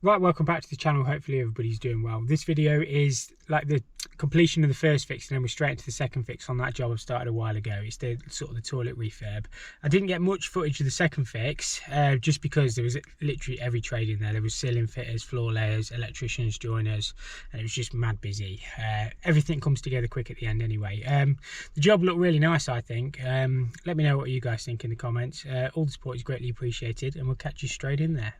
Right, welcome back to the channel. Hopefully everybody's doing well. This video is like the completion of the first fix, and then we're straight into the second fix on that job I've started a while ago. It's the sort of the toilet refurb. I didn't get much footage of the second fix just because there was literally every trade in there. There was ceiling fitters, floor layers, electricians, joiners, and it was just mad busy. Everything comes together quick at the end anyway. The job looked really nice, I think. Let me know what you guys think in the comments. All the support is greatly appreciated, and we'll catch you straight in there.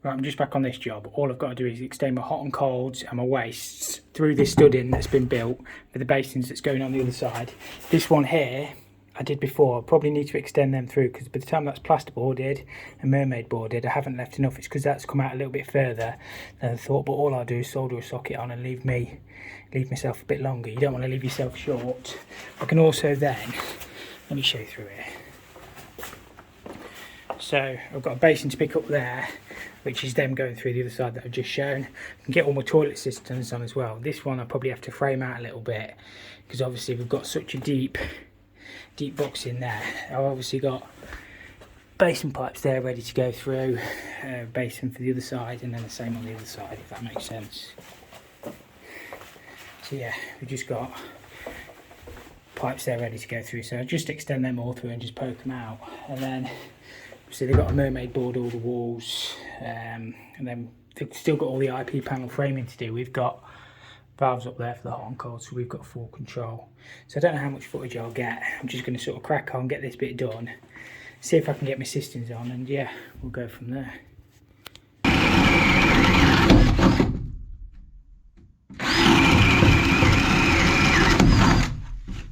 Right, I'm just back on this job. All I've got to do is extend my hot and colds and my wastes through this studding that's been built for the basins that's going on the other side. This one here, I did before. I probably need to extend them through because by the time that's plasterboarded and mermaid boarded, I haven't left enough. It's because that's come out a little bit further than I thought, but all I'll do is solder a socket on and leave myself a bit longer. You don't want to leave yourself short. I can also then, let me show you through here. So I've got a basin to pick up there, which is them going through the other side that I've just shown. I can get all my toilet cisterns on as well. This one I probably have to frame out a little bit because obviously we've got such a deep box in there. I've obviously got basin pipes there ready to go through, basin for the other side, and then the same on the other side, if that makes sense. So yeah, we've just got pipes there ready to go through, so I'll just extend them all through and just poke them out. And then so they've got a mermaid board all the walls, and then they've still got all the IP panel framing to do. We've got valves up there for the hot and cold, so we've got full control. So I don't know how much footage I'll get. I'm just going to sort of crack on, get this bit done, see if I can get my cisterns on, and yeah, we'll go from there.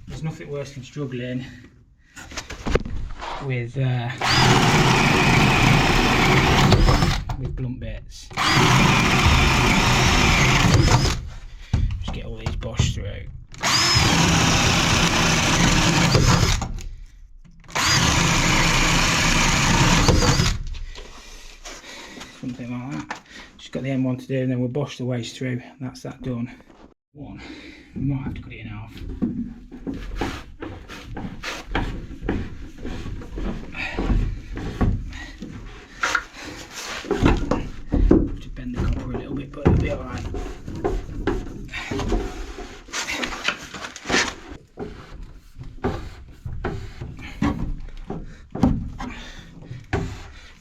There's nothing worse than struggling with blunt bits. Just get all these Bosch through. Something like that. Just got the M1 to do, and then we'll Bosch the waste through, and that's that done. One, we might have to cut it in half.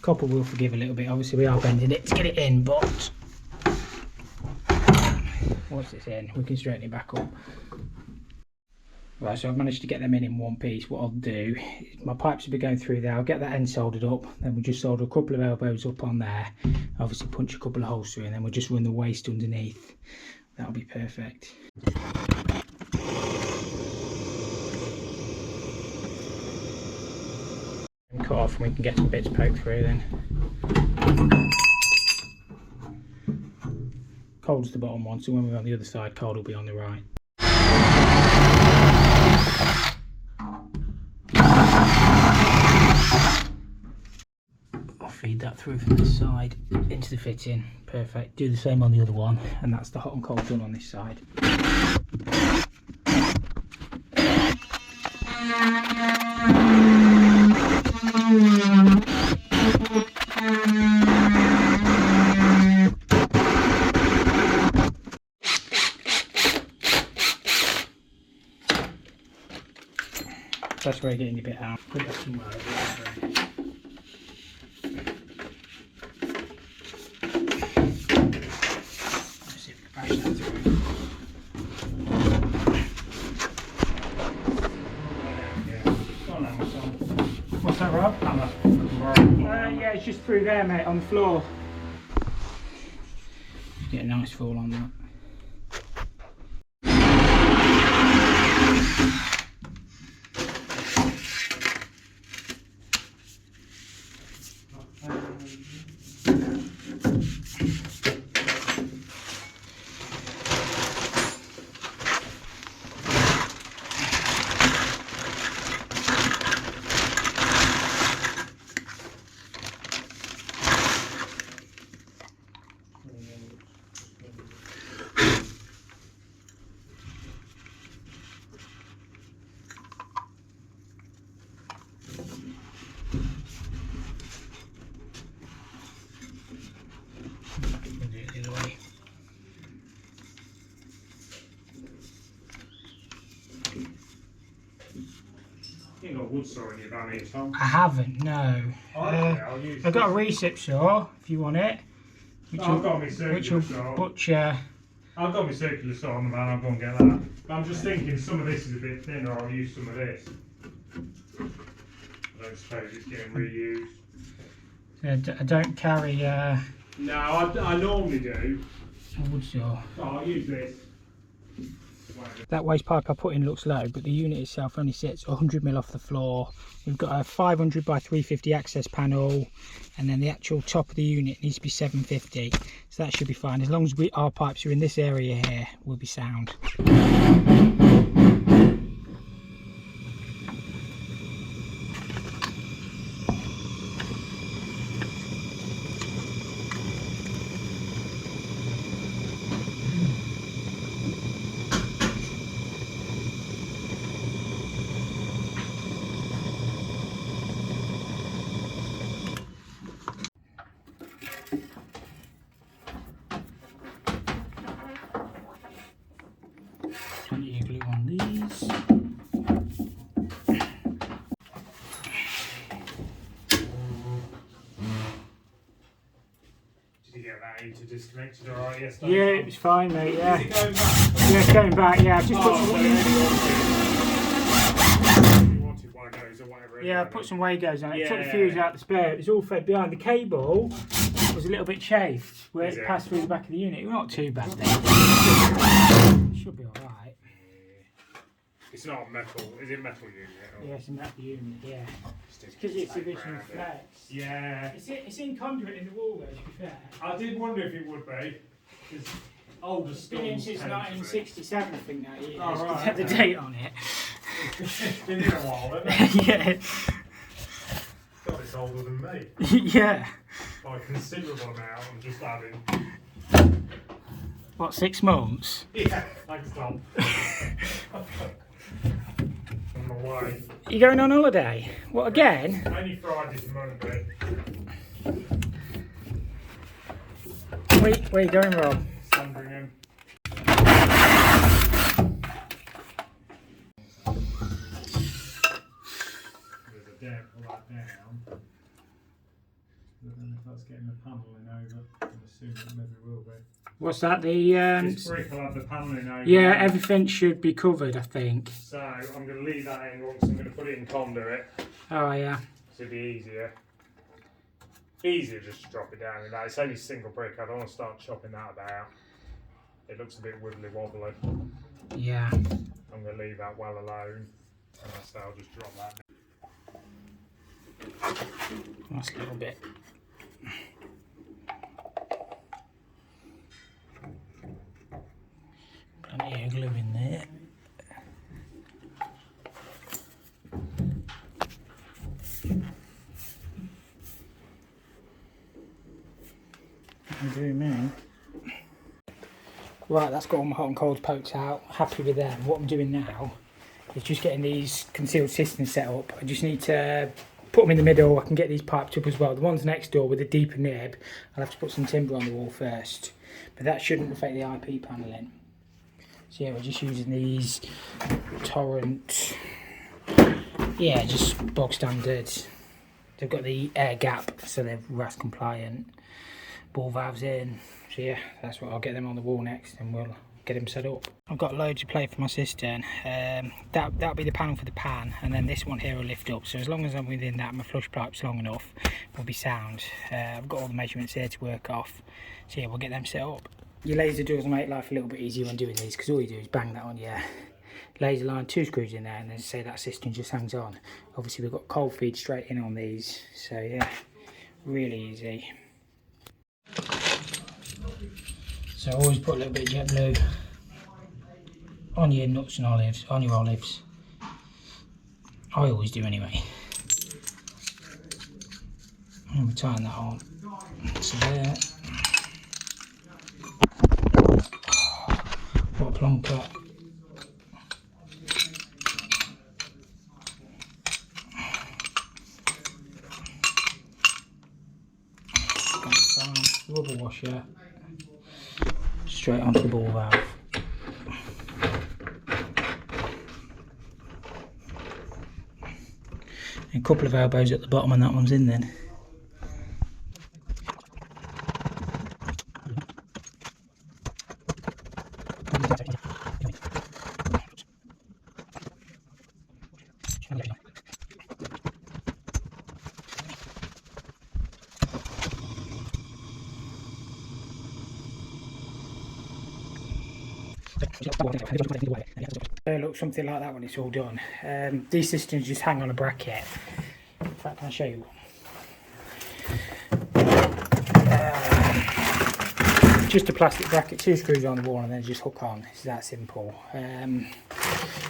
Copper will forgive a little bit. Obviously we are bending it to get it in, but once it's in, we can straighten it back up. Right, so I've managed to get them in one piece. What I'll do, my pipes will be going through there. I'll get that end soldered up, then we'll just solder a couple of elbows up on there. Obviously punch a couple of holes through, and then we'll just run the waste underneath. That'll be perfect. Cut off, and we can get some bits poked through then. Cold's the bottom one, so when we're on the other side, cold will be on the right. I'll feed that through from this side into the fitting. Perfect. Do the same on the other one, and that's the hot and cold done on this side. That's where you're getting your bit out. Put it somewhere over there. Let's see if we can bash that through. What's that, Rob? Hammer. Yeah, it's just through there, mate, on the floor. Just get a nice fall on that. wood saw in your van here, Tom? I haven't, no. I'll use I've got a recip saw if you want it. I've got my circular saw. Butcher. I've got my circular saw on the van, I'll go and get that. But I'm just thinking some of this is a bit thinner, I'll use some of this. I don't suppose it's getting reused. I don't carry No, I normally do. a wood saw. So I'll use this. That waste pipe I put in looks low, but the unit itself only sits 100mm off the floor. We've got a 500 by 350 access panel, and then the actual top of the unit needs to be 750, so that should be fine. As long as our pipes are in this area here, we'll be sound. Plenty of glue on these. Did you get that heater disconnected alright yesterday? Yeah, it was fine, mate. Yeah. Is it going back? Yeah, it's going back. Yeah, I've just put Oh, some. you wanted Wagos or whatever. Yeah, I put some Wagos on it. Yeah. Took the fuse out the spare. It was all fed behind. The cable was a little bit chafed where Is it it? passed through the back of the unit. It was not too bad then. Should be alright. It's not metal, is it metal unit? Or? Yeah, it's in that unit, yeah. Just It's because it's like original round it. flex. Yeah. It's in conduit in the wall though, to be fair. I did wonder if it would be. Because older It's been in stores since tend to be. 1967, I think that is. Oh, right, It's had the okay. date on it. It's been here a while, hasn't it? Yeah. God, it's older than me. Yeah. By a considerable amount, I'm just adding. What, 6 months? Yeah, thanks, Tom. On my way. You going on holiday? What, again? Only Friday to Monday. Where you going, Rob? Sandringham. There's a dent, pull that down. I don't know if that's getting the paneling over. I'm assuming it maybe will be. What's that? This brick will have the paneling over. Yeah, everything should be covered, I think. So I'm going to leave that in once I'm going to put it in conduit. Oh, yeah. So it'll be easier. Easier just to drop it down in that. It's only single brick. I don't want to start chopping that about. It looks a bit wibbly wobbly. Yeah. I'm going to leave that well alone. And I'll just drop that down. That's a little bit. Plenty of glue in there. Do me. Right, that's got all my hot and cold pokes out. Happy with them. What I'm doing now is just getting these concealed cisterns set up. I just need to put them in the middle. I can get these piped up as well. The ones next door with a deeper nib, I'll have to put some timber on the wall first. But that shouldn't affect the IP panelling. So yeah, we're just using these Torrent. Yeah, just bog standard. They've got the air gap, so they're RAS compliant. Ball valves in. So yeah, that's what I'll get them on the wall next, and we'll get them set up. I've got loads of plate for my cistern. That'll be the panel for the pan, and then this one here will lift up. So as long as I'm within that, my flush pipe's long enough, we'll be sound. I've got all the measurements here to work off. So yeah, we'll get them set up. Your laser does make life a little bit easier when doing these, because all you do is bang that on your laser line, 2 screws in there, and then say that cistern just hangs on. Obviously we've got cold feed straight in on these, so yeah, really easy. So always put a little bit of jet blue on your nuts and olives, on your olives. I always do anyway. And we'll tighten that on. So there. What a plumb cut. Rubber washer straight onto the ball valve. A couple of elbows at the bottom and that one's in then. So look, something like that when it's all done. These cisterns just hang on a bracket. In fact, I'll show you one. Just a plastic bracket, 2 screws on the wall and then just hook on. It's that simple.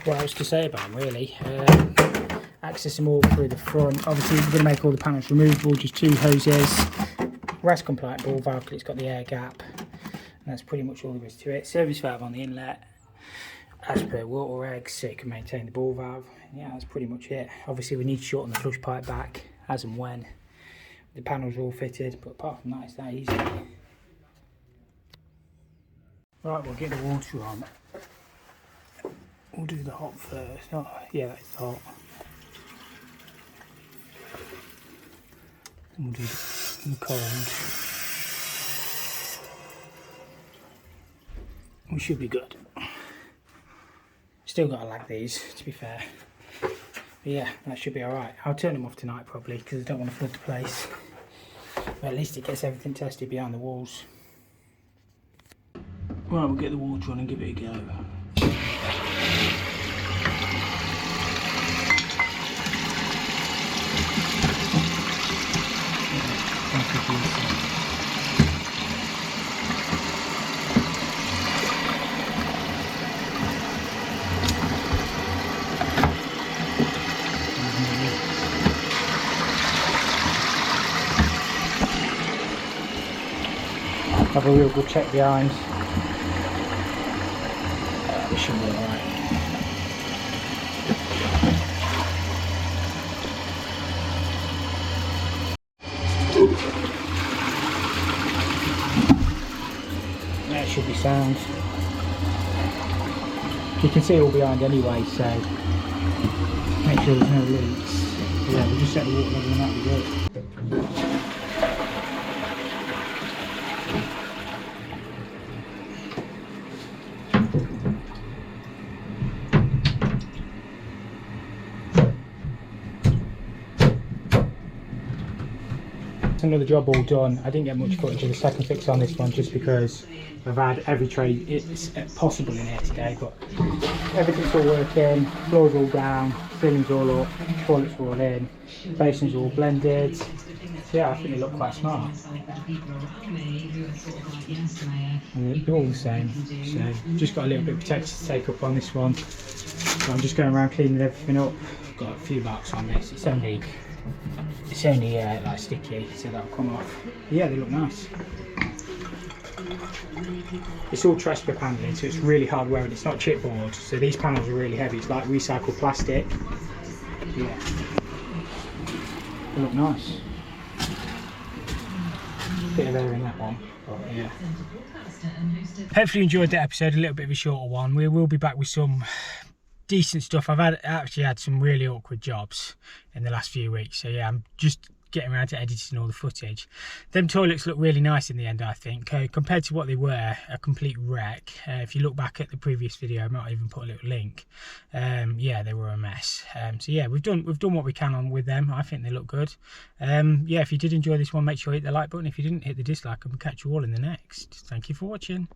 What else to say about them really? Access them all through the front. Obviously we're going to make all the panels removable, just 2 hoses. RAS compliant ball valve because it's got the air gap. And that's pretty much all there is to it. Service valve on the inlet as per water regs, so you can maintain the ball valve. Yeah, that's pretty much it. Obviously we need to shorten the flush pipe back as and when the panels are all fitted, but apart from that it's that easy. Right, we'll get the water on. We'll do the hot first. Oh, yeah, that's hot. And we'll do the cold. We should be good. Still got to lag these, to be fair. But yeah, that should be alright. I'll turn them off tonight probably because I don't want to flood the place. But at least it gets everything tested behind the walls. Right, we'll get the water on and give it a go. Have a real good check behind. This should be alright. That should be sound. You can see all behind anyway, so make sure there's no leaks. Yeah, we'll just set the water level and that'll be good. Another job all done. I didn't get much footage of the second fix on this one just because I've had every trade it's possible in here today, but everything's all working, floor's all down, ceiling's all up, toilets are all in, basin's all blended. So yeah, I think they look quite smart. And they're all the same, so just got a little bit of protection to take up on this one. So I'm just going around cleaning everything up. I've got a few marks on this, it's only like sticky, so that'll come off. Yeah, they look nice. It's all truss grip handling, so it's really hard wearing. It's not chipboard, so these panels are really heavy. It's like recycled plastic. Yeah, they look nice. Bit of air in that one, but yeah. Hopefully you enjoyed that episode, a little bit of a shorter one. We will be back with some decent stuff. I've actually had some really awkward jobs in the last few weeks, so yeah, I'm just getting around to editing all the footage. Them toilets look really nice in the end, I think, compared to what they were, a complete wreck. If you look back at the previous video, I might even put a little link. Yeah, they were a mess. So yeah, we've done what we can on with them. I think they look good. Yeah, if you did enjoy this one, make sure you hit the like button. If you didn't, hit the dislike, and we'll catch you all in the next. Thank you for watching.